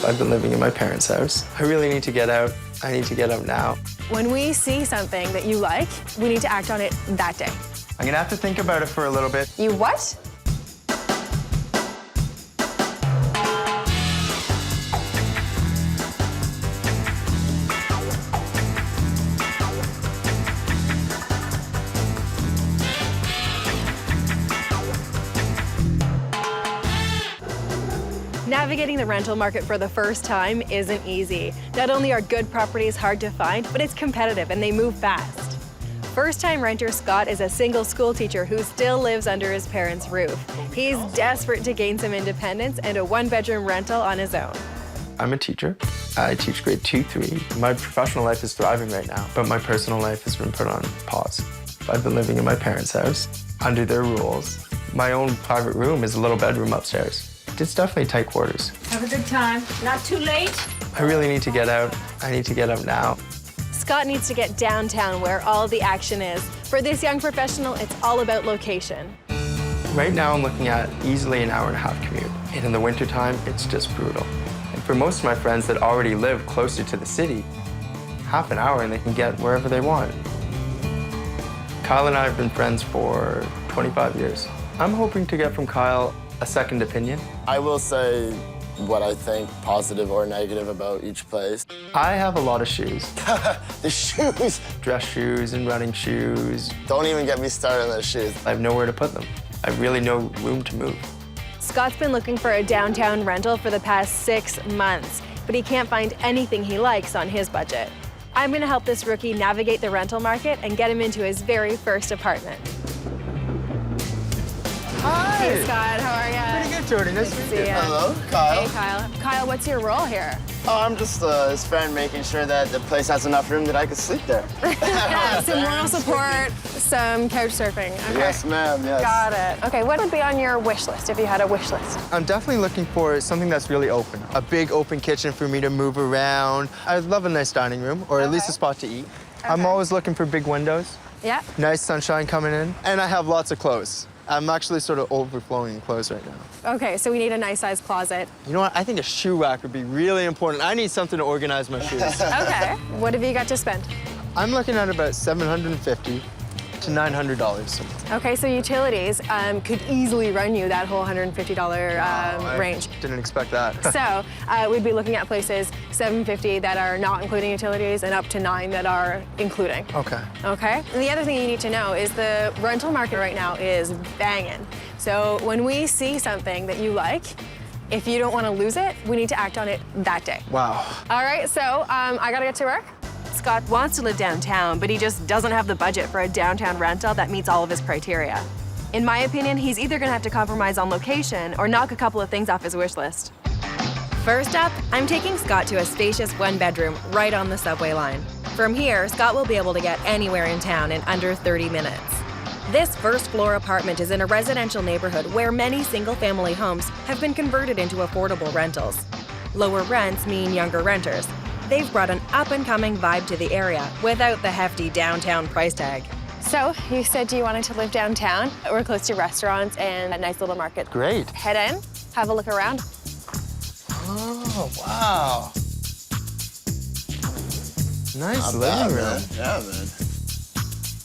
I've been living in my parents' house. I really need to get out. I need to get out now. When we see something that you like, we need to act on it that day. I'm gonna have to think about it for a little bit. You what? Navigating the rental market for the first time isn't easy. Not only are good properties hard to find, but it's competitive and they move fast. First-time renter Scott is a single school teacher who still lives under his parents' roof. He's desperate to gain some independence and a one-bedroom rental on his own. I'm a teacher. I teach grade 2-3. My professional life is thriving right now, but my personal life has been put on pause. I've been living in my parents' house, under their rules. My own private room is a little bedroom upstairs. It's definitely tight quarters. Have a good time. Not too late. I really need to get out. I need to get out now. Scott needs to get downtown where all the action is. For this young professional, it's all about location. Right now, I'm looking at easily an hour-and-a-half commute. And in the wintertime, it's just brutal. And for most of my friends that already live closer to the city, half an hour and they can get wherever they want. Kyle and I have been friends for 25 years. I'm hoping to get from Kyle a second opinion. I will say what I think, positive or negative, about each place. I have a lot of shoes. The shoes. Dress shoes and running shoes. Don't even get me started on those shoes. I have nowhere to put them. I have really no room to move. Scott's been looking for a downtown rental for the past 6 months, but he can't find anything he likes on his budget. I'm gonna help this rookie navigate the rental market and get him into his very first apartment. Hi! Hey, Scott, how are you? Pretty good, Jordan. Nice to meet you. Hello, Kyle. Hey, Kyle. Kyle, what's your role here? Oh, I'm just his friend, making sure that the place has enough room that I could sleep there. Yeah, some moral support, some couch surfing. Okay. Yes, ma'am, yes. Got it. Okay, what would be on your wish list if you had a wish list? I'm definitely looking for something that's really open. A big open kitchen for me to move around. I love a nice dining room, or at least a spot to eat. I'm always looking for big windows. Yeah. Nice sunshine coming in. And I have lots of clothes. I'm actually sort of overflowing in clothes right now. Okay, so we need a nice sized closet. You know what? I think a shoe rack would be really important. I need something to organize my shoes. Okay. What have you got to spend? I'm looking at about $750 to $900. Okay, so utilities could easily run you that whole $150 range. Didn't expect that. So we'd be looking at places $750 that are not including utilities and up to $9 that are including. Okay. Okay? And the other thing you need to know is the rental market right now is banging. So when we see something that you like, if you don't want to lose it, we need to act on it that day. Wow. All right, so I gotta get to work. Scott wants to live downtown, but he just doesn't have the budget for a downtown rental that meets all of his criteria. In my opinion, he's either gonna have to compromise on location or knock a couple of things off his wish list. First up, I'm taking Scott to a spacious one-bedroom right on the subway line. From here, Scott will be able to get anywhere in town in under 30 minutes. This first-floor apartment is in a residential neighborhood where many single-family homes have been converted into affordable rentals. Lower rents mean younger renters. They've brought an up-and-coming vibe to the area without the hefty downtown price tag. So, you said you wanted to live downtown. We're close to restaurants and a nice little market. Great. Head in, have a look around. Oh, wow. Nice Not bad, living room. man. Yeah, man.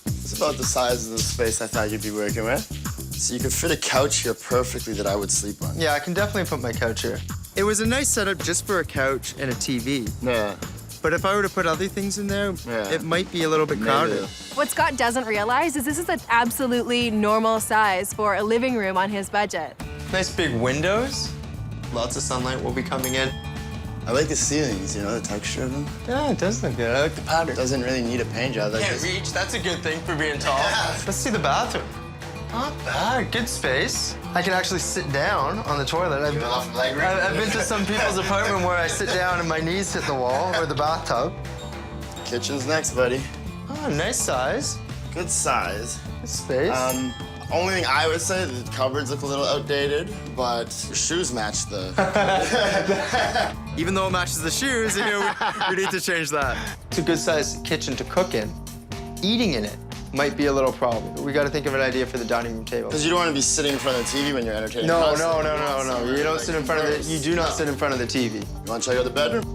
It's about the size of the space I thought you'd be working with. So you could fit a couch here perfectly that I would sleep on. Yeah, I can definitely put my couch here. It was a nice setup just for a couch and a TV. Yeah. But if I were to put other things in there, it might be a little bit crowded. Maybe. What Scott doesn't realize is this is an absolutely normal size for a living room on his budget. Nice big windows. Lots of sunlight will be coming in. I like the ceilings, you know, the texture of them. Yeah, it does look good. I like the pattern. Doesn't really need a paint job. Like Can't this. reach. That's a good thing for being tall. Let's see the bathroom. Not bad. Good space. I can actually sit down on the toilet. I've been to some people's apartment where I sit down and my knees hit the wall or the bathtub. Kitchen's next, buddy. Oh, nice size. Good size. Good space. Only thing I would say, the cupboards look a little outdated, but your shoes match the... Even though it matches the shoes, you know, we need to change that. It's a good sized kitchen to cook in. Eating in it might be a little problem. We got to think of an idea for the dining room table. Because you don't want to be sitting in front of the TV when you're entertaining. No. customers. You don't sit in front of the. You do not sit in front of the TV. You want to check out the bedroom?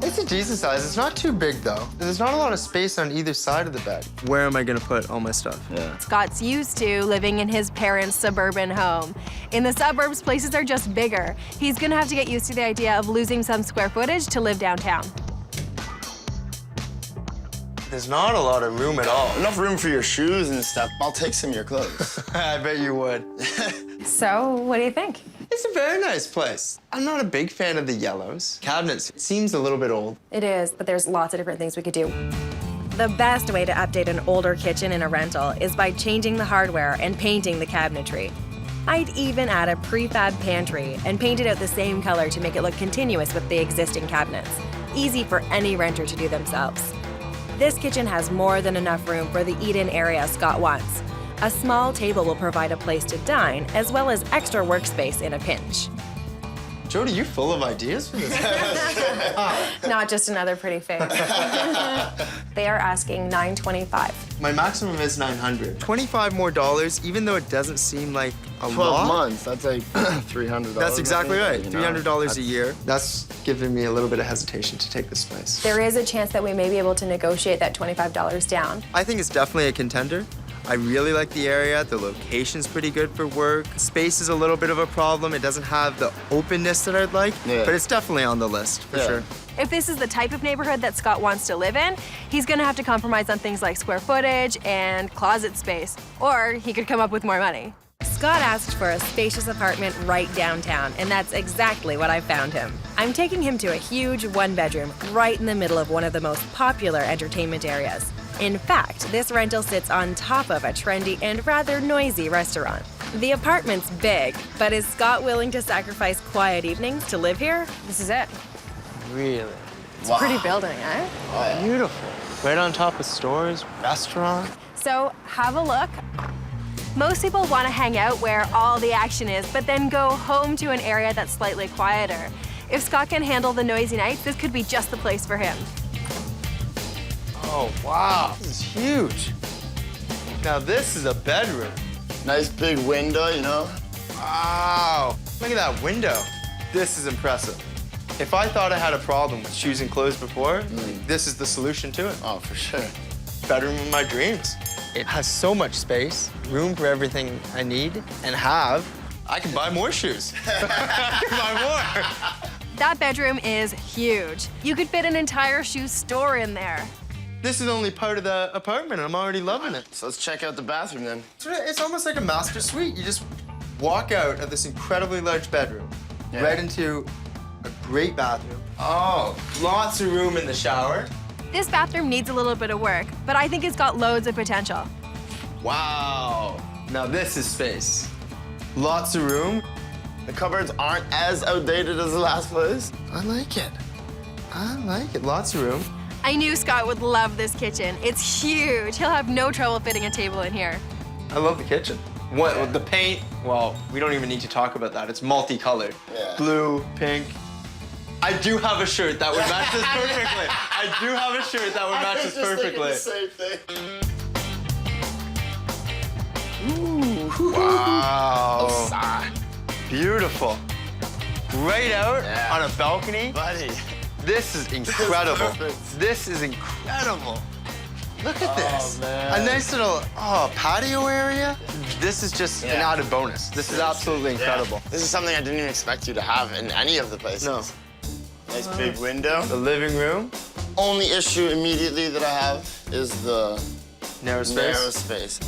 It's a decent size. It's not too big though. There's not a lot of space on either side of the bed. Where am I gonna put all my stuff? Yeah. Scott's used to living in his parents' suburban home. In the suburbs, places are just bigger. He's gonna have to get used to the idea of losing some square footage to live downtown. There's not a lot of room at all. Enough room for your shoes and stuff. I'll take some of your clothes. I bet you would. So, what do you think? It's a very nice place. I'm not a big fan of the yellows. Cabinets, it seems a little bit old. It is, but there's lots of different things we could do. The best way to update an older kitchen in a rental is by changing the hardware and painting the cabinetry. I'd even add a prefab pantry and paint it out the same color to make it look continuous with the existing cabinets. Easy for any renter to do themselves. This kitchen has more than enough room for the eat-in area Scott wants. A small table will provide a place to dine, as well as extra workspace in a pinch. Jody, you're full of ideas for this. Not just another pretty face. They are asking $925. My maximum is $900. $25 more, even though it doesn't seem like a 12 lot. months, that's like $300. That's exactly I right. think, you know? $300 a year. That's giving me a little bit of hesitation to take this place. There is a chance that we may be able to negotiate that $25 down. I think it's definitely a contender. I really like the area. The location's pretty good for work. Space is a little bit of a problem. It doesn't have the openness that I'd like, but it's definitely on the list for sure. If this is the type of neighborhood that Scott wants to live in, he's gonna have to compromise on things like square footage and closet space, or he could come up with more money. Scott asked for a spacious apartment right downtown, and that's exactly what I found him. I'm taking him to a huge one-bedroom right in the middle of one of the most popular entertainment areas. In fact, this rental sits on top of a trendy and rather noisy restaurant. The apartment's big, but is Scott willing to sacrifice quiet evenings to live here? This is it. Really? It's a pretty building, eh? Beautiful. Right on top of stores, restaurant. So have a look. Most people want to hang out where all the action is, but then go home to an area that's slightly quieter. If Scott can handle the noisy nights, this could be just the place for him. Oh, wow. This is huge. Now, this is a bedroom. Nice big window, you know? Wow. Look at that window. This is impressive. If I thought I had a problem with choosing clothes before, this is the solution to it. Oh, for sure. Bedroom of my dreams. It has so much space, room for everything I need and have. I can buy more shoes. I can buy more. That bedroom is huge. You could fit an entire shoe store in there. This is only part of the apartment, and I'm already loving it. So let's check out the bathroom then. It's almost like a master suite. You just walk out of this incredibly large bedroom, right into a great bathroom. Oh, lots of room in the shower. This bathroom needs a little bit of work, but I think it's got loads of potential. Wow. Now this is space. Lots of room. The cupboards aren't as outdated as the last place. I like it. I like it. Lots of room. I knew Scott would love this kitchen. It's huge. He'll have no trouble fitting a table in here. I love the kitchen. What, the paint, well, we don't even need to talk about that. It's multicolored. Yeah. Blue, pink. I do have a shirt that would match this perfectly. I do have a shirt that would match this perfectly. The same thing. Ooh, wow. Outside. Beautiful. Right out Yeah. on a balcony. Buddy. This is incredible. perfect. This is incredible. Look at this. Man. A nice little patio area. This is just an added bonus. This is absolutely incredible. This is something I didn't even expect you to have in any of the places. No. Nice big window. The living room. Only issue immediately that I have is the Narrow space. narrow space.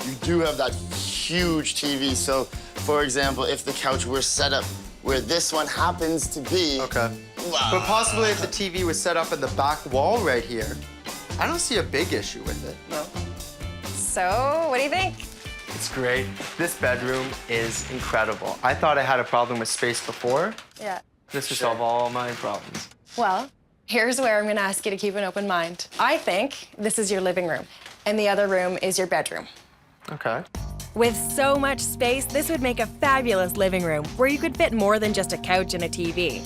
You do have that huge TV, so for example, if the couch were set up where this one happens to be. Okay. Wow. But possibly if the TV was set up in the back wall right here, I don't see a big issue with it. No. So, what do you think? It's great. This bedroom is incredible. I thought I had a problem with space before. Yeah. This will solve all my problems. Well, here's where I'm gonna ask you to keep an open mind. I think this is your living room, and the other room is your bedroom. Okay. With so much space, this would make a fabulous living room where you could fit more than just a couch and a TV.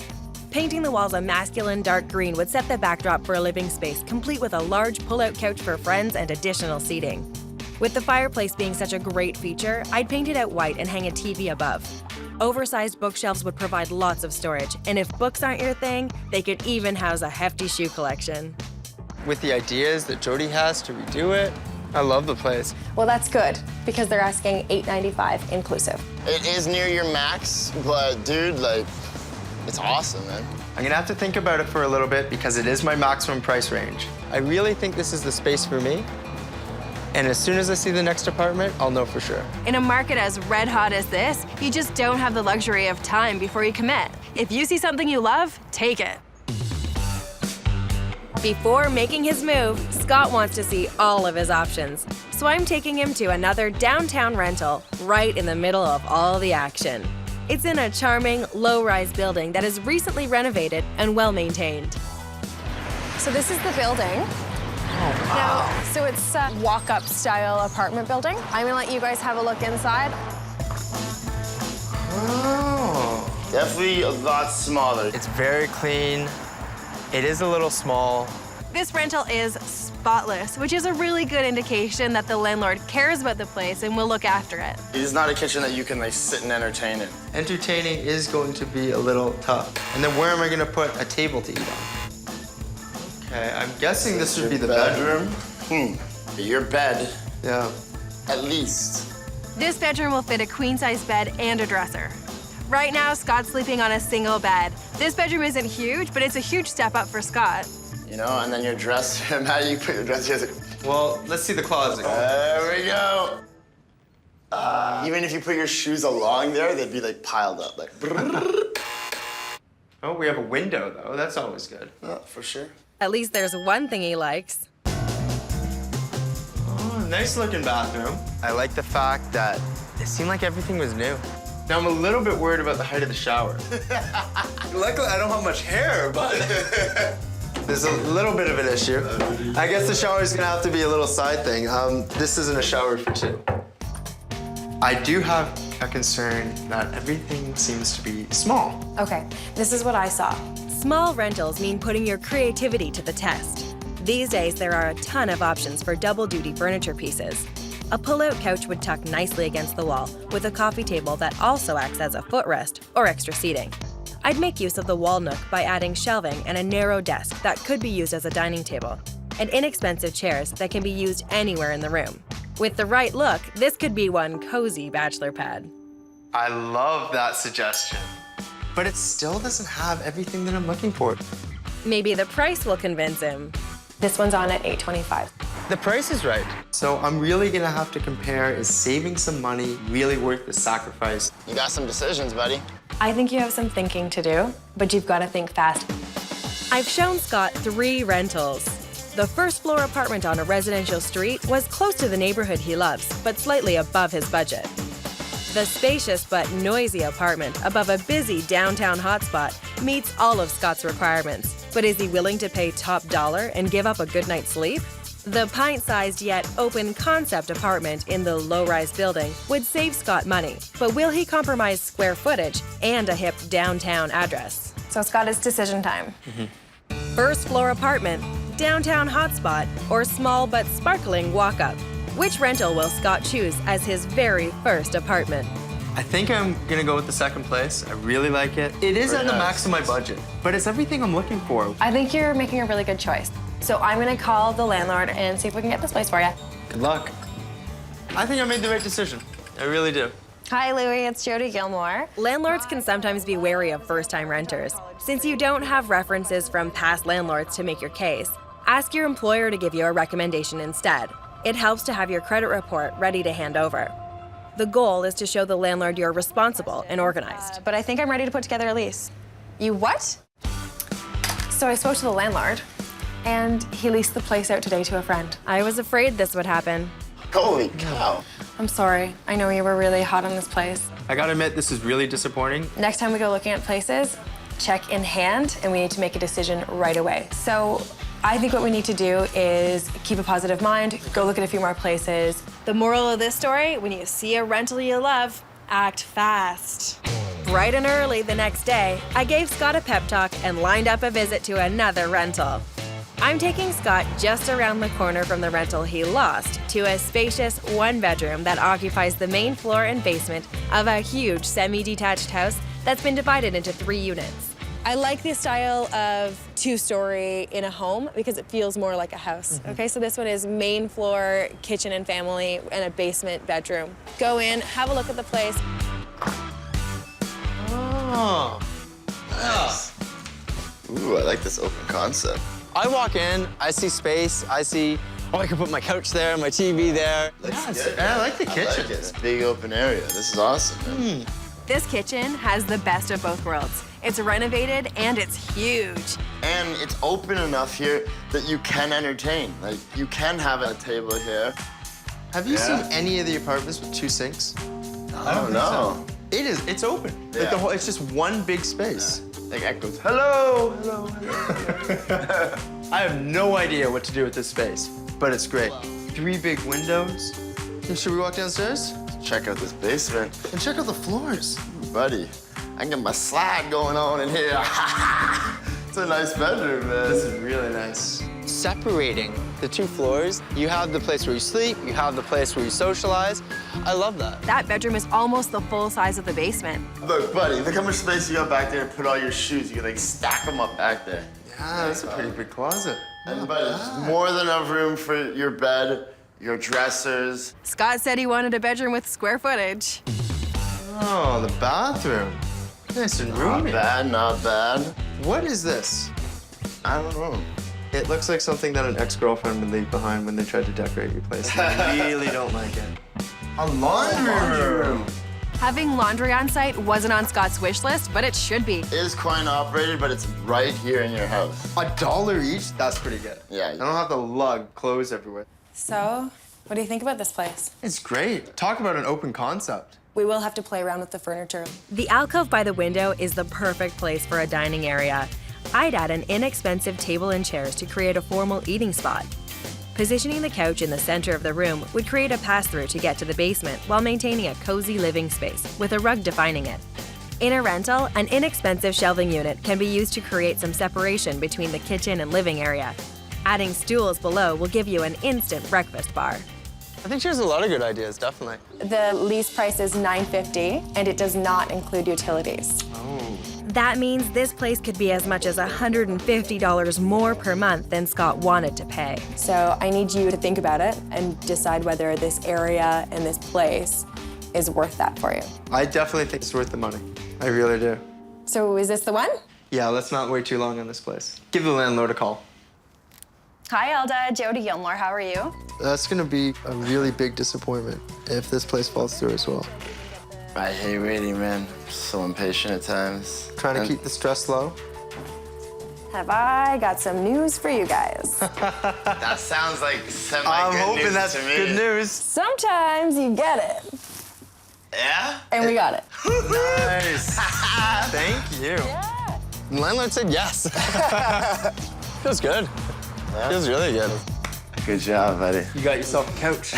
Painting the walls a masculine dark green would set the backdrop for a living space, complete with a large pull-out couch for friends and additional seating. With the fireplace being such a great feature, I'd paint it out white and hang a TV above. Oversized bookshelves would provide lots of storage, and if books aren't your thing, they could even house a hefty shoe collection. With the ideas that Jody has to redo it, I love the place. Well, that's good, because they're asking $895 inclusive. It is near your max, but dude, like, it's awesome, man. I'm gonna have to think about it for a little bit because it is my maximum price range. I really think this is the space for me. And as soon as I see the next apartment, I'll know for sure. In a market as red hot as this, you just don't have the luxury of time before you commit. If you see something you love, take it. Before making his move, Scott wants to see all of his options. So I'm taking him to another downtown rental right in the middle of all the action. It's in a charming, low-rise building that is recently renovated and well-maintained. So this is the building. Oh, wow. Now, so it's a walk-up style apartment building. I'm gonna let you guys have a look inside. Oh. Definitely a lot smaller. It's very clean. It is a little small. This rental is spotless, which is a really good indication that the landlord cares about the place and will look after it. It is not a kitchen that you can like sit and entertain in. Entertaining is going to be a little tough. And then where am I gonna put a table to eat on? Okay, I'm guessing this would be the bedroom. Your bed, Yeah. at least. This bedroom will fit a queen-size bed and a dresser. Right now, Scott's sleeping on a single bed. This bedroom isn't huge, but it's a huge step up for Scott. You know, and then your dresser, imagine you put your dresser. Well, let's see the closet. There we go. Even if you put your shoes along there, they'd be like piled up, like. Oh, we have a window though. That's always good. For sure. At least there's one thing he likes. Oh, nice looking bathroom. I like the fact that it seemed like everything was new. Now I'm a little bit worried about the height of the shower. Luckily, I don't have much hair, but there's a little bit of an issue. I guess the shower is gonna have to be a little side thing. This isn't a shower for two. I do have a concern that everything seems to be small. Okay, this is what I saw. Small rentals mean putting your creativity to the test. These days, there are a ton of options for double-duty furniture pieces. A pull-out couch would tuck nicely against the wall with a coffee table that also acts as a footrest or extra seating. I'd make use of the wall nook by adding shelving and a narrow desk that could be used as a dining table, and inexpensive chairs that can be used anywhere in the room. With the right look, this could be one cozy bachelor pad. I love that suggestion, but it still doesn't have everything that I'm looking for. Maybe the price will convince him. This one's on at $825. The price is right. So I'm really gonna have to compare, is saving some money really worth the sacrifice? You got some decisions, buddy. I think you have some thinking to do, but you've got to think fast. I've shown Scott 3 rentals. The first floor apartment on a residential street was close to the neighborhood he loves, but slightly above his budget. The spacious but noisy apartment above a busy downtown hotspot meets all of Scott's requirements. But is he willing to pay top dollar and give up a good night's sleep? The pint-sized yet open-concept apartment in the low-rise building would save Scott money, but will he compromise square footage and a hip downtown address? So Scott, it's decision time. First floor apartment, downtown hotspot, or small but sparkling walk-up? Which rental will Scott choose as his very first apartment? I think I'm gonna go with the second place. I really like it. It is at the max of my budget, but it's everything I'm looking for. I think you're making a really good choice. So I'm gonna call the landlord and see if we can get this place for you. Good luck. I think I made the right decision. I really do. Hi, Louie, it's Jody Gilmore. Landlords can sometimes be wary of first-time renters. Since you don't have references from past landlords to make your case, ask your employer to give you a recommendation instead. It helps to have your credit report ready to hand over. The goal is to show the landlord you're responsible and organized. But I think I'm ready to put together a lease. You what? So I spoke to the landlord, and he leased the place out today to a friend. I was afraid this would happen. Holy cow. I'm sorry. I know you were really hot on this place. I gotta admit, this is really disappointing. Next time we go looking at places, check in hand, and we need to make a decision right away. So I think what we need to do is keep a positive mind, go look at a few more places. The moral of this story, when you see a rental you love, act fast. Bright and early the next day, I gave Scott a pep talk and lined up a visit to another rental. I'm taking Scott just around the corner from the rental he lost to a spacious one-bedroom that occupies the main floor and basement of a huge semi-detached house that's been divided into 3 units. I like the style of 2-story in a home because it feels more like a house. Okay, so this one is main floor, kitchen and family, and a basement bedroom. Go in, have a look at the place. Oh. Nice. Ooh, I like this open concept. I walk in, I see space, I see, I can put my couch there, my TV there. I like the kitchen. I like it. It's a big open area. This is awesome, man. This kitchen has the best of both worlds. It's renovated and it's huge. And it's open enough here that you can entertain. Like, you can have a table here. Have you seen any of the apartments with 2 sinks? I don't know. It's open. Yeah. Like the whole, it's just one big space. Like echoes, hello, hello, hello. I have no idea what to do with this space, but it's great. 3 big windows. Should we walk downstairs? Check out this basement. And check out the floors. Ooh, buddy, I can get my slide going on in here. It's a nice bedroom, man. This is really nice. Separating the 2 floors, you have the place where you sleep, you have the place where you socialize. I love that. That bedroom is almost the full size of the basement. Look, buddy, look how much space you got back there to put all your shoes. You can, like, stack them up back there. Yeah, that's a pretty big closet. And, buddy, there's more than enough room for your bed, your dressers. Scott said he wanted a bedroom with square footage. Oh, the bathroom. Nice and Not roomy. bad, not bad. What is this? I don't know. It looks like something that an ex-girlfriend would leave behind when they tried to decorate your place. I really don't like it. A laundry room. Having laundry on site wasn't on Scott's wish list, but it should be. It is coin operated, but it's right here in your house. $1 each? That's pretty good. Yeah. I don't have to lug clothes everywhere. So, what do you think about this place? It's great. Talk about an open concept. We will have to play around with the furniture. The alcove by the window is the perfect place for a dining area. I'd add an inexpensive table and chairs to create a formal eating spot. Positioning the couch in the center of the room would create a pass-through to get to the basement while maintaining a cozy living space with a rug defining it. In a rental, an inexpensive shelving unit can be used to create some separation between the kitchen and living area. Adding stools below will give you an instant breakfast bar. I think she has a lot of good ideas, definitely. The lease price is $950, and it does not include utilities. Oh. That means this place could be as much as $150 more per month than Scott wanted to pay. So I need you to think about it and decide whether this area and this place is worth that for you. I definitely think it's worth the money. I really do. So is this the one? Yeah, let's not wait too long on this place. Give the landlord a call. Hi, Elda. Jody Gilmore. How are you? That's gonna be a really big disappointment if this place falls through as well. I hate waiting, man. I'm so impatient at times. Trying to And- keep the stress low. Have I got some news for you guys? That sounds like I'm semi-good hoping news that's to me. good news. Sometimes you get it, Yeah? and we got it. Nice. Thank you. Yeah. The landlord said yes. Feels good. Feels really good. Good job, buddy. You got yourself a couch.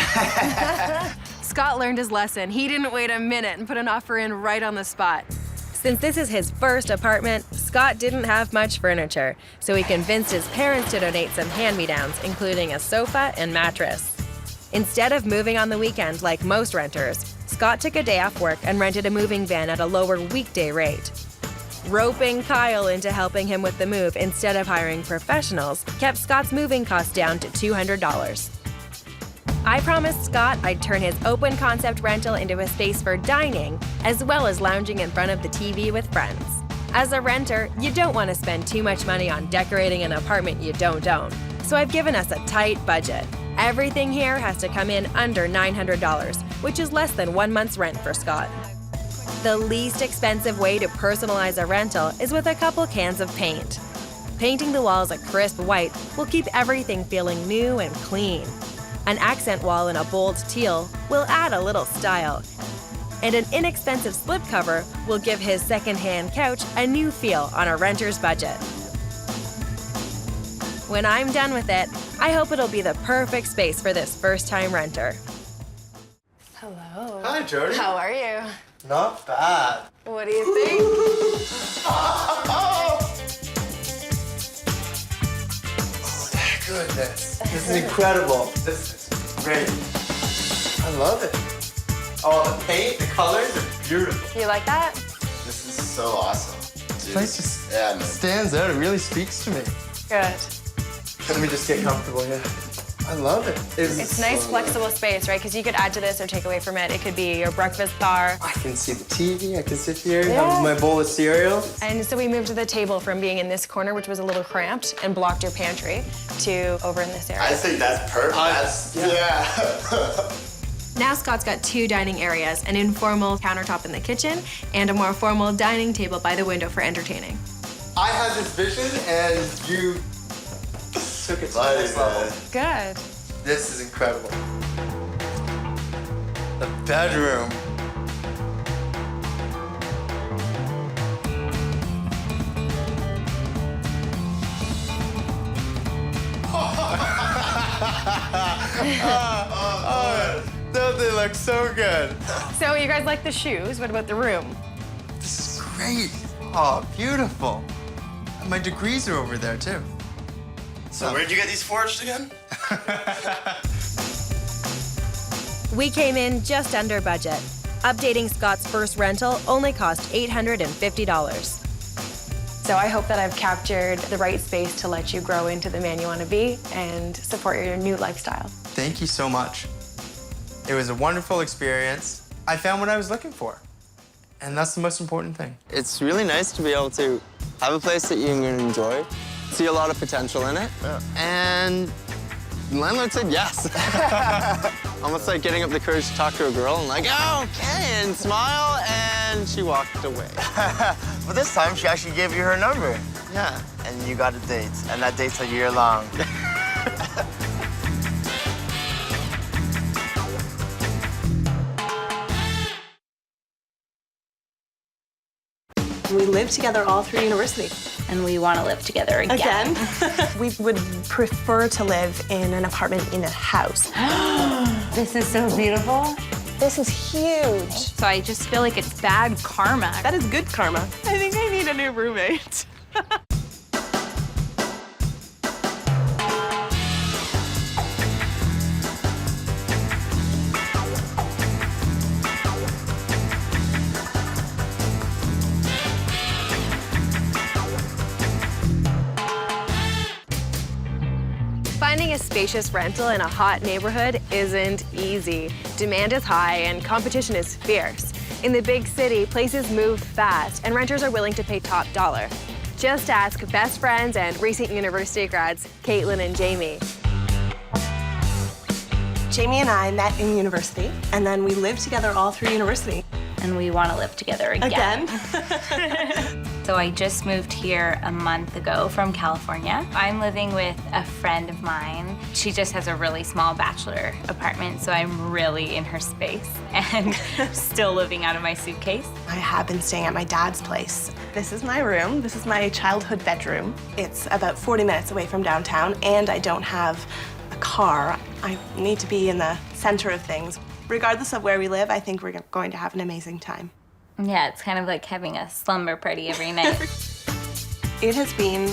Scott learned his lesson. He didn't wait a minute and put an offer in right on the spot. Since this is his first apartment, Scott didn't have much furniture, so he convinced his parents to donate some hand-me-downs, including a sofa and mattress. Instead of moving on the weekend like most renters, Scott took a day off work and rented a moving van at a lower weekday rate. Roping Kyle into helping him with the move instead of hiring professionals kept Scott's moving costs down to $200. I promised Scott I'd turn his open concept rental into a space for dining, as well as lounging in front of the TV with friends. As a renter, you don't want to spend too much money on decorating an apartment you don't own, so I've given us a tight budget. Everything here has to come in under $900, which is less than 1 month's rent for Scott. The least expensive way to personalize a rental is with a couple cans of paint. Painting the walls a crisp white will keep everything feeling new and clean. An accent wall in a bold teal will add a little style. And an inexpensive slipcover will give his secondhand couch a new feel on a renter's budget. When I'm done with it, I hope it'll be the perfect space for this first-time renter. Hello. Hi, Jody. How are you? Not bad. What do you think? Oh my goodness. This is incredible. This is great. I love it. Oh, the paint, the colors are beautiful. You like that? This is so awesome. This place just Yeah, man. stands out. It really speaks to me. Good. Let me just get comfortable here. I love it. It's nice, flexible space, right? Because you could add to this or take away from it. It could be your breakfast bar. I can see the TV. I can sit here, have my bowl of cereal. And so we moved the table from being in this corner, which was a little cramped and blocked your pantry, to over in this area. I think that's perfect. Yeah. Now Scott's got 2 dining areas, an informal countertop in the kitchen and a more formal dining table by the window for entertaining. I had this vision, and you took it to the next level. Good. This is incredible. The bedroom. Don't they look so good? So you guys like the shoes? What about the room? This is great. Oh, beautiful. And my degrees are over there, too. So where'd you get these forged again? We came in just under budget. Updating Scott's first rental only cost $850. So I hope that I've captured the right space to let you grow into the man you want to be and support your new lifestyle. Thank you so much. It was a wonderful experience. I found what I was looking for, and that's the most important thing. It's really nice to be able to have a place that you can enjoy, see a lot of potential in it, and the landlord said yes. Almost like getting up the courage to talk to a girl and like, oh, okay, and smile, and she walked away. But this time, she actually gave you her number. Yeah. And you got a date, and that date's a year long. We lived together all through university. And we want to live together again. We would prefer to live in an apartment in a house. This is so beautiful. This is huge. So I just feel like it's bad karma. That is good karma. I think I need a new roommate. Finding a spacious rental in a hot neighborhood isn't easy. Demand is high and competition is fierce. In the big city, places move fast and renters are willing to pay top dollar. Just ask best friends and recent university grads, Caitlyn and Jamie. Jamie and I met in university, and then we lived together all through university. And we want to live together again. So I just moved here a month ago from California. I'm living with a friend of mine. She just has a really small bachelor apartment, so I'm really in her space and still living out of my suitcase. I have been staying at my dad's place. This is my room. This is my childhood bedroom. It's about 40 minutes away from downtown, and I don't have a car. I need to be in the center of things. Regardless of where we live, I think we're going to have an amazing time. Yeah, it's kind of like having a slumber party every night. It has been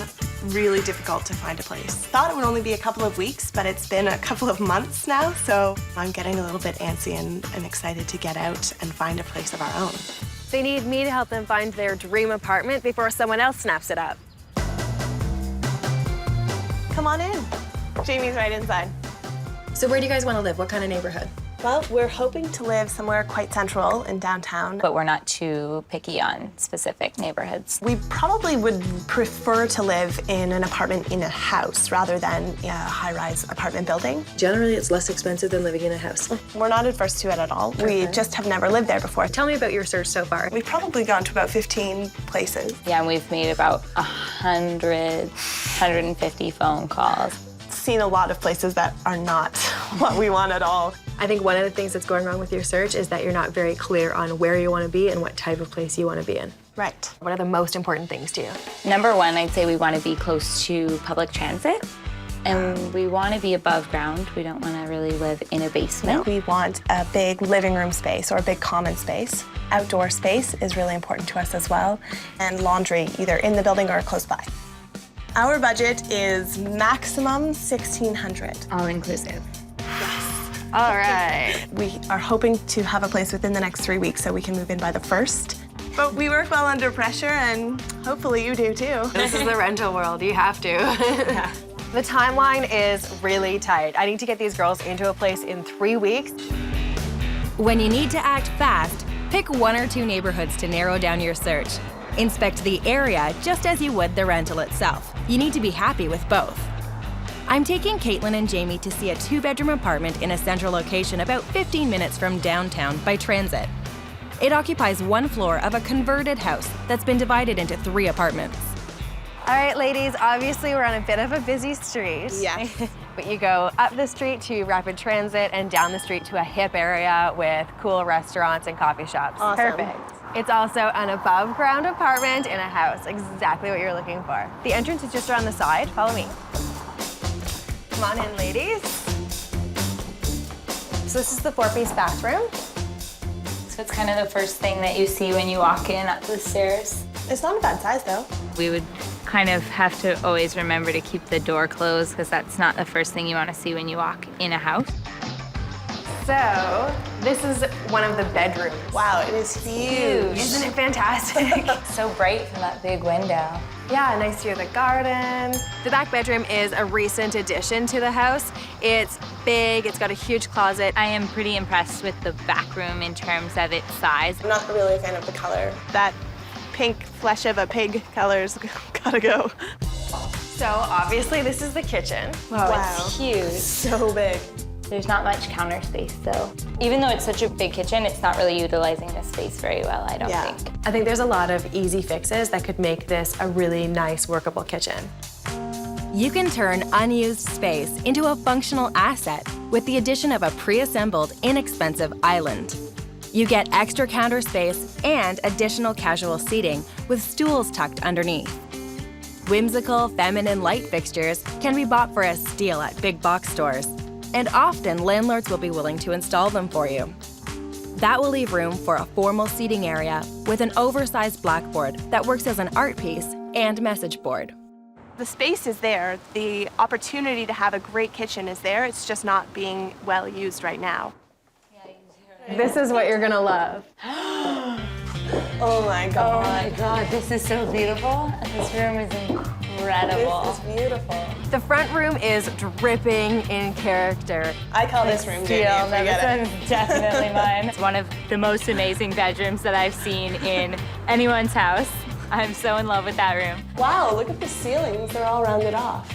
really difficult to find a place. Thought it would only be a couple of weeks, but it's been a couple of months now, so I'm getting a little bit antsy and excited to get out and find a place of our own. They need me to help them find their dream apartment before someone else snaps it up. Come on in. Jamie's right inside. So where do you guys want to live? What kind of neighborhood? Well, we're hoping to live somewhere quite central in downtown. But we're not too picky on specific neighborhoods. We probably would prefer to live in an apartment in a house rather than a high-rise apartment building. Generally, it's less expensive than living in a house. We're not adverse to it at all. We just have never lived there before. Tell me about your search so far. We've probably gone to about 15 places. Yeah, and we've made about 150 phone calls. Seen a lot of places that are not what we want at all. I think one of the things that's going wrong with your search is that you're not very clear on where you want to be and what type of place you want to be in. Right. What are the most important things to you? Number one, I'd say we want to be close to public transit. And we want to be above ground. We don't want to really live in a basement. We want a big living room space or a big common space. Outdoor space is really important to us as well, and laundry either in the building or close by. Our budget is maximum $1,600. All inclusive. All right. We are hoping to have a place within the next 3 weeks so we can move in by the 1st. But we work well under pressure, and hopefully you do too. This is the rental world. You have to. The timeline is really tight. I need to get these girls into a place in 3 weeks. When you need to act fast, pick 1 or 2 neighborhoods to narrow down your search. Inspect the area just as you would the rental itself. You need to be happy with both. I'm taking Caitlyn and Jamie to see a 2-bedroom apartment in a central location about 15 minutes from downtown by transit. It occupies 1 floor of a converted house that's been divided into 3 apartments. All right, ladies, obviously we're on a bit of a busy street. Yeah. But you go up the street to rapid transit and down the street to a hip area with cool restaurants and coffee shops. Awesome. Perfect. It's also an above ground apartment in a house, exactly what you're looking for. The entrance is just around the side. Follow me. Come on in, ladies. So this is the 4-piece bathroom. So it's kind of the first thing that you see when you walk in up the stairs. It's not a bad size though. We would kind of have to always remember to keep the door closed because that's not the first thing you want to see when you walk in a house. So this is one of the bedrooms. Wow, it is huge. Isn't it fantastic? So bright from that big window. Yeah, nice view of the garden. The back bedroom is a recent addition to the house. It's big, it's got a huge closet. I am pretty impressed with the back room in terms of its size. I'm not really a fan of the color. That pink flesh of a pig color's gotta go. So obviously this is the kitchen. Wow. It's huge. So big. There's not much counter space though. Even though it's such a big kitchen, it's not really utilizing the space very well, I don't think. I think there's a lot of easy fixes that could make this a really nice, workable kitchen. You can turn unused space into a functional asset with the addition of a pre-assembled, inexpensive island. You get extra counter space and additional casual seating with stools tucked underneath. Whimsical, feminine light fixtures can be bought for a steal at big box stores, and often landlords will be willing to install them for you. That will leave room for a formal seating area with an oversized blackboard that works as an art piece and message board. The space is there. The opportunity to have a great kitchen is there. It's just not being well used right now. This is what you're gonna love. Oh my God. Oh my God, this is so beautiful. This room is incredible. This is beautiful. The front room is dripping in character. I call this room Jamie. Forget it. This one's definitely mine. It's one of the most amazing bedrooms that I've seen in anyone's house. I'm so in love with that room. Wow, look at the ceilings. They're all rounded off.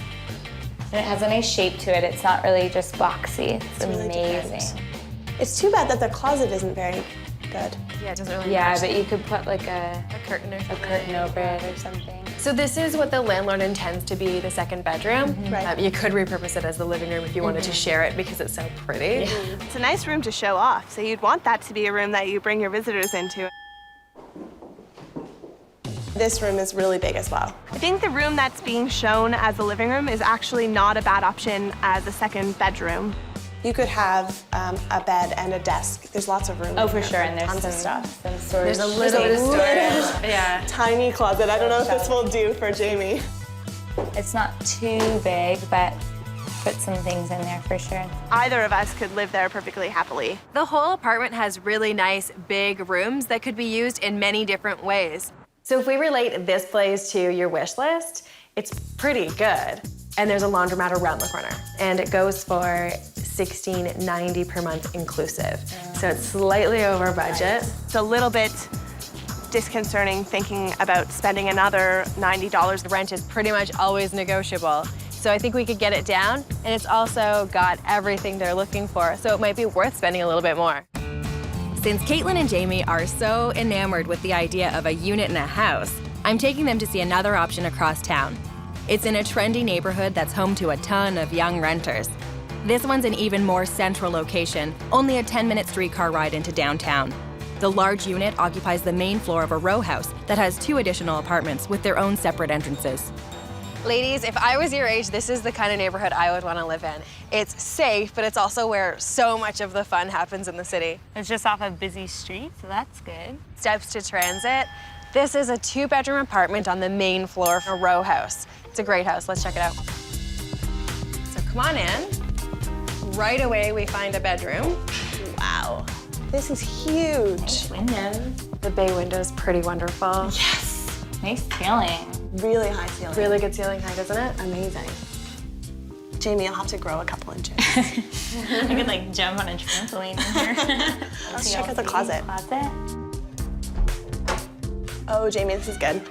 And it has a nice shape to it. It's not really just boxy. It's really amazing. different. It's too bad that the closet isn't very good. Yeah, it doesn't really Yeah, match but you could put like a curtain or something. curtain over it or something. So this is what the landlord intends to be the second bedroom. Right. You could repurpose it as the living room if you wanted to share it because it's so pretty. It's a nice room to show off, so you'd want that to be a room that you bring your visitors into. This room is really big as well. I think the room that's being shown as the living room is actually not a bad option as a second bedroom. You could have a bed and a desk. There's lots of room. Oh, for sure, and there's tons some of stuff. Some storage. There's a little bit of storage. Yeah. Tiny closet. I don't know if this will do for Jamie. It's not too big, but put some things in there for sure. Either of us could live there perfectly happily. The whole apartment has really nice big rooms that could be used in many different ways. So if we relate this place to your wish list, it's pretty good. And there's a laundromat around the corner. And it goes for $16.90 per month inclusive. So it's slightly over budget. It's a little bit disconcerting thinking about spending another $90. The rent is pretty much always negotiable. So I think we could get it down. And it's also got everything they're looking for. So it might be worth spending a little bit more. Since Caitlyn and Jamie are so enamored with the idea of a unit in a house, I'm taking them to see another option across town. It's in a trendy neighborhood that's home to a ton of young renters. This one's an even more central location, only a 10-minute streetcar ride into downtown. The large unit occupies the main floor of a row house that has 2 additional apartments with their own separate entrances. Ladies, if I was your age, this is the kind of neighborhood I would want to live in. It's safe, but it's also where so much of the fun happens in the city. It's just off a busy street, so that's good. Steps to transit. This is a 2-bedroom apartment on the main floor of a row house. It's a great house. Let's check it out. So come on in. Right away, we find a bedroom. Wow. This is huge. Windows. The bay window is pretty wonderful. Yes. Nice ceiling. Really high ceiling. Really good ceiling height, isn't it? Amazing. Jamie, you'll have to grow a couple inches. I could like jump on a trampoline in here. Let's check out the closet. Closet. Oh, Jamie, this is good.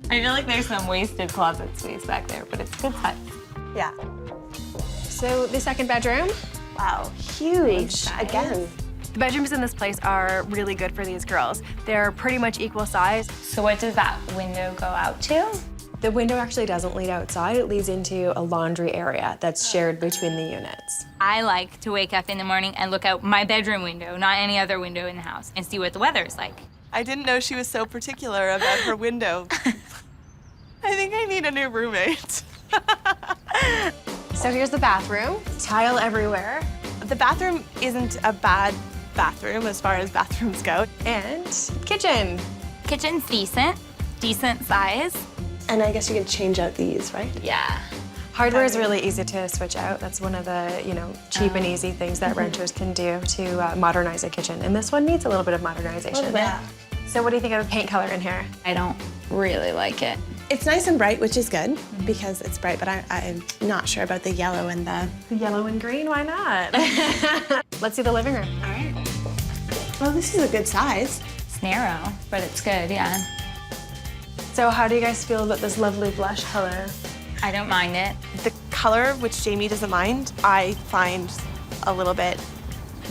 I feel like there's some wasted closet space back there, but it's good size. Yeah. So the second bedroom. Wow, huge. size. Again. The bedrooms in this place are really good for these girls. They're pretty much equal size. So what does that window go out to? The window actually doesn't lead outside. It leads into a laundry area that's shared between the units. I like to wake up in the morning and look out my bedroom window, not any other window in the house, and see what the weather is like. I didn't know she was so particular about her window. I think I need a new roommate. So here's the bathroom. Tile everywhere. The bathroom isn't a bad bathroom as far as bathrooms go. And kitchen. Kitchen's decent size. And I guess you can change out these, right? Yeah. Hardware is really easy to switch out. That's one of the, cheap and easy things that renters can do to modernize a kitchen. And this one needs a little bit of modernization. Yeah. So what do you think of the paint color in here? I don't really like it. It's nice and bright, which is good because it's bright, but I'm not sure about the yellow and the... The yellow and green, why not? Let's see the living room. All right. Oh, this is a good size. It's narrow, but it's good, yeah. So how do you guys feel about this lovely blush color? I don't mind it. The color, which Jamie doesn't mind, I find a little bit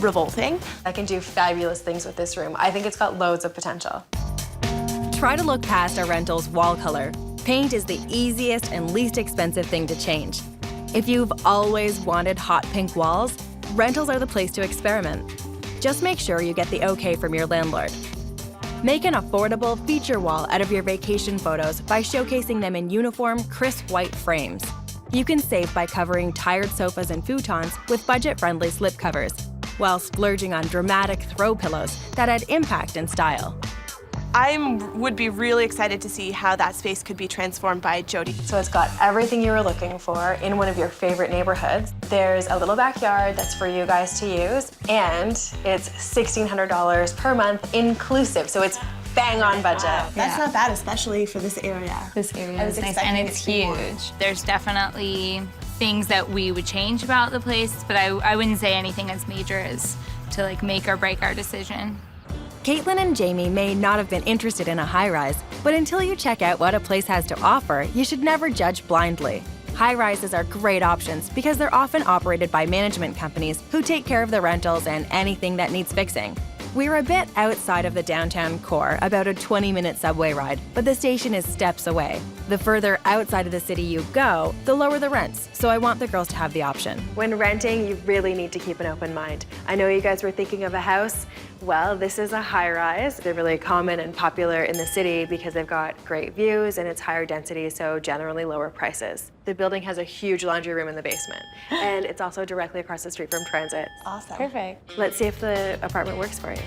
revolting. I can do fabulous things with this room. I think it's got loads of potential. Try to look past a rental's wall color. Paint is the easiest and least expensive thing to change. If you've always wanted hot pink walls, rentals are the place to experiment. Just make sure you get the okay from your landlord. Make an affordable feature wall out of your vacation photos by showcasing them in uniform, crisp white frames. You can save by covering tired sofas and futons with budget-friendly slipcovers, while splurging on dramatic throw pillows that add impact and style. I would be really excited to see how that space could be transformed by Jody. So it's got everything you were looking for in one of your favorite neighborhoods. There's a little backyard that's for you guys to use, and it's $1,600 per month inclusive, so it's bang on budget. Wow. That's not bad, especially for this area. This area I is was nice, expecting and it it's to be more. huge. There's definitely things that we would change about the place, but I wouldn't say anything as major as to like make or break our decision. Caitlyn and Jamie may not have been interested in a high-rise, but until you check out what a place has to offer, you should never judge blindly. High-rises are great options because they're often operated by management companies who take care of the rentals and anything that needs fixing. We're a bit outside of the downtown core, about a 20-minute subway ride, but the station is steps away. The further outside of the city you go, the lower the rents, so I want the girls to have the option. When renting, you really need to keep an open mind. I know you guys were thinking of a house. Well, this is a high-rise. They're really common and popular in the city because they've got great views and it's higher density, so generally lower prices. The building has a huge laundry room in the basement, and it's also directly across the street from transit. Awesome. Perfect. Let's see if the apartment works for you.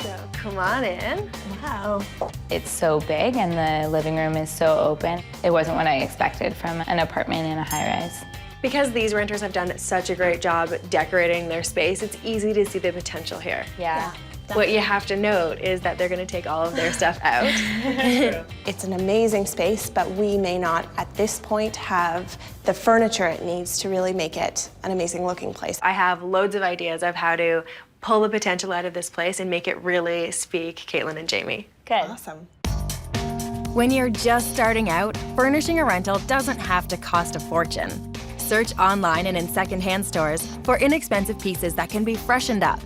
So come on in. Wow. It's so big and the living room is so open. It wasn't what I expected from an apartment in a high-rise. Because these renters have done such a great job decorating their space, it's easy to see the potential here. Yeah. What you have to note is that they're going to take all of their stuff out. It's an amazing space, but we may not, at this point, have the furniture it needs to really make it an amazing looking place. I have loads of ideas of how to pull the potential out of this place and make it really speak Caitlyn and Jamie. Good. Awesome. When you're just starting out, furnishing a rental doesn't have to cost a fortune. Search online and in secondhand stores for inexpensive pieces that can be freshened up.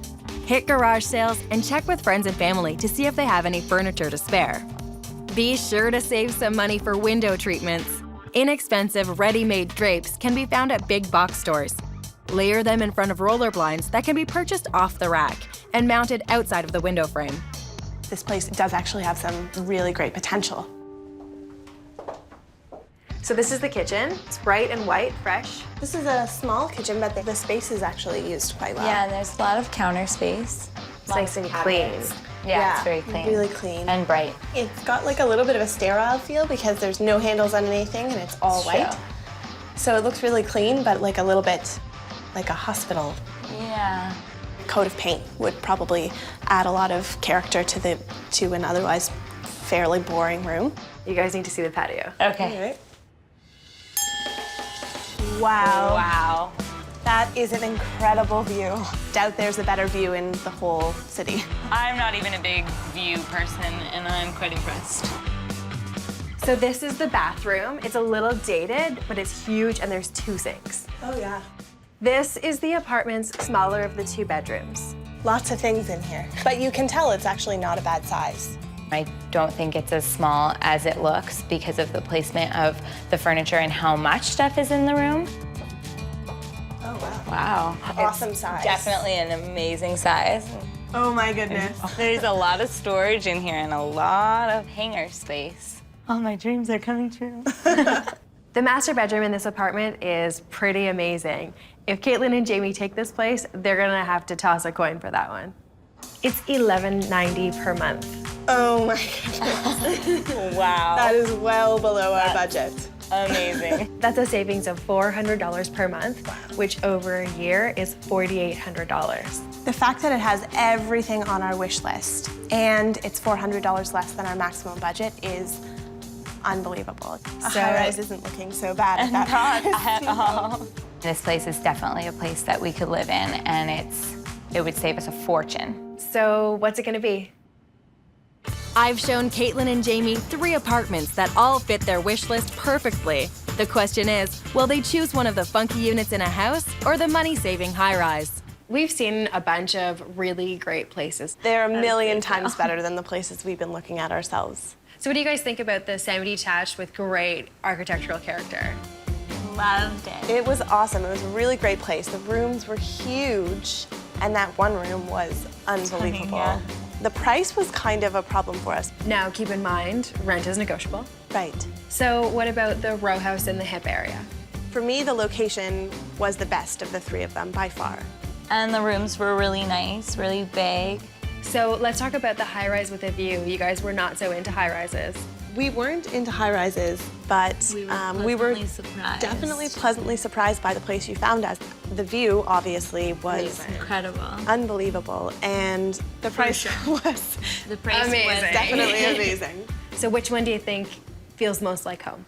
Hit garage sales and check with friends and family to see if they have any furniture to spare. Be sure to save some money for window treatments. Inexpensive, ready-made drapes can be found at big box stores. Layer them in front of roller blinds that can be purchased off the rack and mounted outside of the window frame. This place does actually have some really great potential. So this is the kitchen. It's bright and white, fresh. This is a small kitchen, but the space is actually used quite well. Yeah, and there's a lot of counter space. It's nice and clean. Yeah, it's very clean. Really clean. And bright. It's got like a little bit of a sterile feel because there's no handles on anything and it's all white. True. So it looks really clean, but like a little bit like a hospital. Yeah. Coat of paint would probably add a lot of character to an otherwise fairly boring room. You guys need to see the patio. Okay. All right. Wow. Wow. That is an incredible view. Doubt there's a better view in the whole city. I'm not even a big view person, and I'm quite impressed. So this is the bathroom. It's a little dated, but it's huge, and there's 2 sinks. Oh, yeah. This is the apartment's smaller of the 2 bedrooms. Lots of things in here. But you can tell it's actually not a bad size. I don't think it's as small as it looks because of the placement of the furniture and how much stuff is in the room. Oh, wow. Wow. Awesome size. Definitely an amazing size. Oh, my goodness. There's a lot of storage in here and a lot of hanger space. All my dreams are coming true. The master bedroom in this apartment is pretty amazing. If Caitlyn and Jamie take this place, they're gonna have to toss a coin for that one. It's $11.90 per month. Oh, my goodness. Wow. That is well below our budget. Amazing. That's a savings of $400 per month, which over a year is $4,800. The fact that it has everything on our wish list and it's $400 less than our maximum budget is unbelievable. A high-rise isn't looking so bad at that price. At all. This place is definitely a place that we could live in, and it would save us a fortune. So what's it gonna be? I've shown Caitlyn and Jamie 3 apartments that all fit their wish list perfectly. The question is, will they choose one of the funky units in a house or the money-saving high-rise? We've seen a bunch of really great places. They're a million times better than the places we've been looking at ourselves. So what do you guys think about the semi-detached with great architectural character? Loved it. It was awesome. It was a really great place. The rooms were huge, and that one room was unbelievable. Yeah. The price was kind of a problem for us. Now, keep in mind, rent is negotiable. Right. So what about the Rowhouse in the hip area? For me, the location was the best of the 3 of them by far. And the rooms were really nice, really big. So let's talk about the high-rise with a view. You guys were not so into high-rises. We weren't into high-rises, but we were definitely pleasantly surprised by the place you found us. The view, obviously, was incredible. Unbelievable, and the price was Amazing. definitely amazing. So which one do you think feels most like home?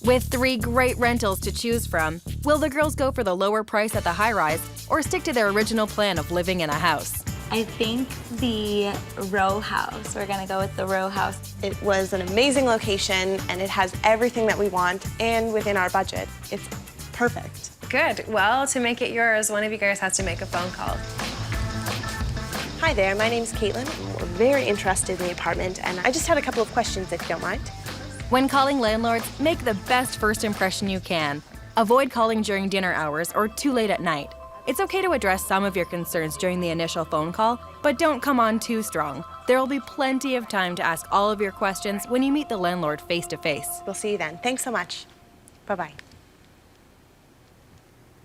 With 3 great rentals to choose from, will the girls go for the lower price at the high-rise or stick to their original plan of living in a house? I think the Rowhouse. We're gonna go with the Rowhouse. It was an amazing location, and it has everything that we want, and within our budget. It's perfect. Good. Well, to make it yours, one of you guys has to make a phone call. Hi there, my name's Caitlyn. We're very interested in the apartment, and I just had a couple of questions, if you don't mind. When calling landlords, make the best first impression you can. Avoid calling during dinner hours or too late at night. It's okay to address some of your concerns during the initial phone call, but don't come on too strong. There will be plenty of time to ask all of your questions when you meet the landlord face to face. We'll see you then. Thanks so much. Bye-bye.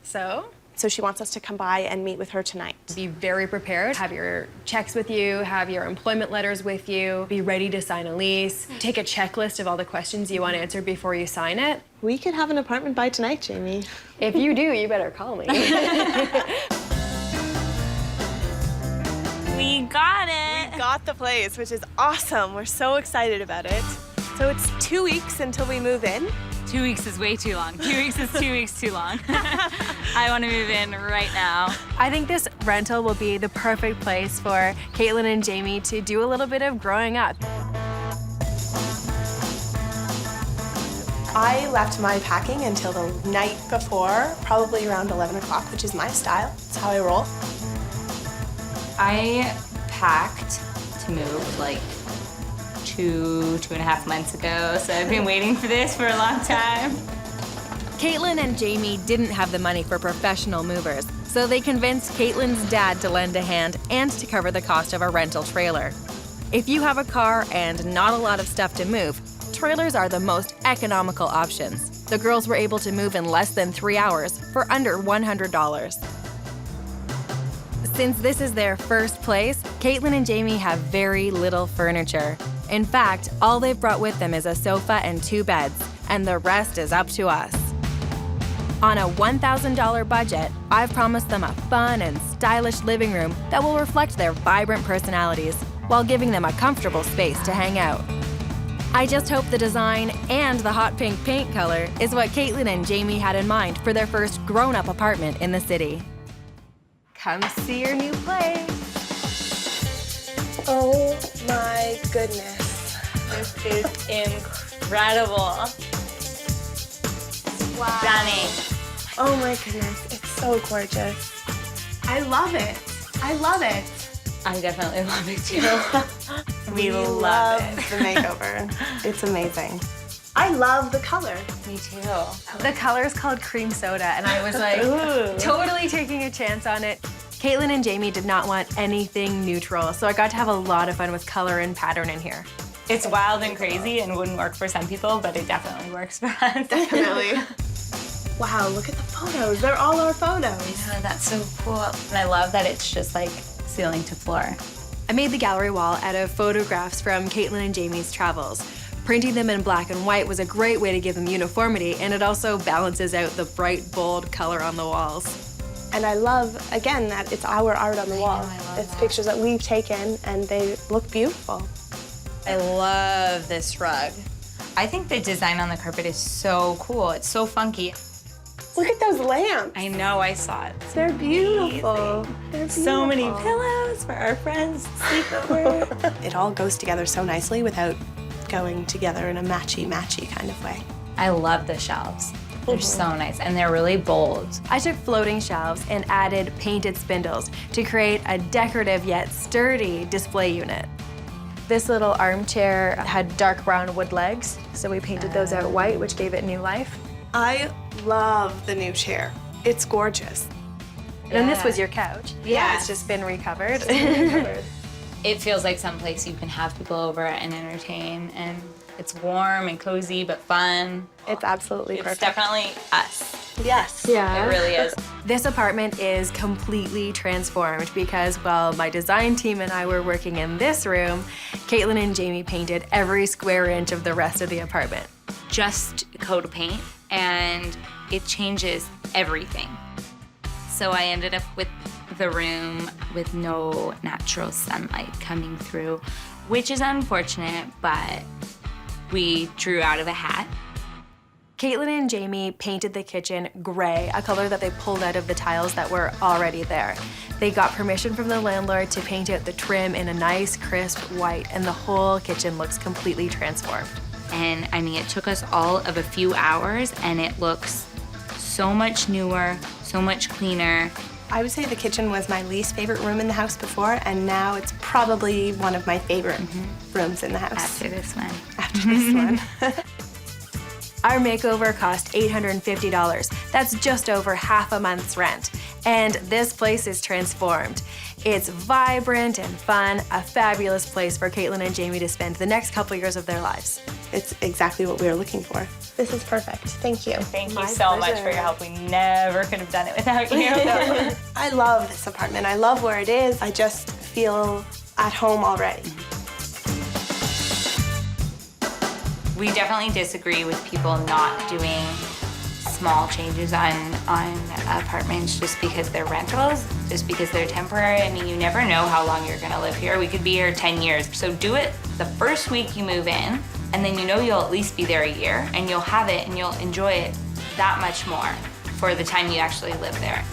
So she wants us to come by and meet with her tonight. Be very prepared. Have your checks with you, have your employment letters with you, be ready to sign a lease. Take a checklist of all the questions you want answered before you sign it. We could have an apartment by tonight, Jamie. If you do, you better call me. We got it. We got the place, which is awesome. We're so excited about it. So it's 2 weeks until we move in. 2 weeks is way too long. 2 weeks is 2 weeks too long. I want to move in right now. I think this rental will be the perfect place for Caitlyn and Jamie to do a little bit of growing up. I left my packing until the night before, probably around 11 o'clock, which is my style. It's how I roll. I packed to move like 2.5 months ago, so I've been waiting for this for a long time. Caitlyn and Jamie didn't have the money for professional movers, so they convinced Caitlyn's dad to lend a hand and to cover the cost of a rental trailer. If you have a car and not a lot of stuff to move, trailers are the most economical options. The girls were able to move in less than 3 hours for under $100. Since this is their first place, Caitlyn and Jamie have very little furniture. In fact, all they've brought with them is a sofa and 2 beds, and the rest is up to us. On a $1,000 budget, I've promised them a fun and stylish living room that will reflect their vibrant personalities while giving them a comfortable space to hang out. I just hope the design and the hot pink paint color is what Caitlyn and Jamie had in mind for their first grown-up apartment in the city. Come see your new place. Oh my goodness. This is incredible. Wow. Stunning. Oh my goodness, it's so gorgeous. I love it. I love it. I definitely love it too. We love the makeover. It's amazing. I love the color. Me too. The color is called cream soda, and I was like totally taking a chance on it. Caitlyn and Jamie did not want anything neutral, so I got to have a lot of fun with color and pattern in here. It's wild and crazy and wouldn't work for some people, but it definitely works for us. Definitely. Wow, look at the photos. They're all our photos. Oh, that's so cool. And I love that it's just like ceiling to floor. I made the gallery wall out of photographs from Caitlyn and Jamie's travels. Printing them in black and white was a great way to give them uniformity, and it also balances out the bright, bold color on the walls. And I love, again, that it's our art on the wall. I love it's that. pictures that we've taken, and they look beautiful. I love this rug. I think the design on the carpet is so cool. It's so funky. Look at those lamps. I know, I saw it. They're beautiful. They're beautiful. So many pillows for our friends' sleepover. It all goes together so nicely without going together in a matchy-matchy kind of way. I love the shelves. They're so nice, and they're really bold. I took floating shelves and added painted spindles to create a decorative yet sturdy display unit. This little armchair had dark brown wood legs, so we painted those out white, which gave it new life. I love the new chair. It's gorgeous. And this was your couch. Yeah. It's just been recovered. It feels like someplace you can have people over and entertain, and it's warm and cozy but fun. It's absolutely It's perfect. definitely us. Yes. It really is. This apartment is completely transformed because while my design team and I were working in this room, Caitlyn and Jamie painted every square inch of the rest of the apartment. Just a coat of paint, and it changes everything. So I ended up with the room with no natural sunlight coming through, which is unfortunate, but we drew out of a hat. Caitlyn and Jamie painted the kitchen gray, a color that they pulled out of the tiles that were already there. They got permission from the landlord to paint out the trim in a nice, crisp white, and the whole kitchen looks completely transformed. And I mean, it took us all of a few hours, and it looks so much newer, so much cleaner. I would say the kitchen was my least favorite room in the house before, and now it's probably one of my favorite rooms in the house. After this one. After this one. Our makeover cost $850. That's just over half a month's rent. And this place is transformed. It's vibrant and fun, a fabulous place for Caitlyn and Jamie to spend the next couple years of their lives. It's exactly what we were looking for. This is perfect. Thank you. Thank you so much for your help. We never could have done it without you. I love this apartment. I love where it is. I just feel at home already. We definitely disagree with people not doing small changes on apartments just because they're rentals, just because they're temporary. I mean, you never know how long you're gonna live here. We could be here 10 years. So do it the first week you move in, and then you know you'll at least be there a year, and you'll have it and you'll enjoy it that much more for the time you actually live there.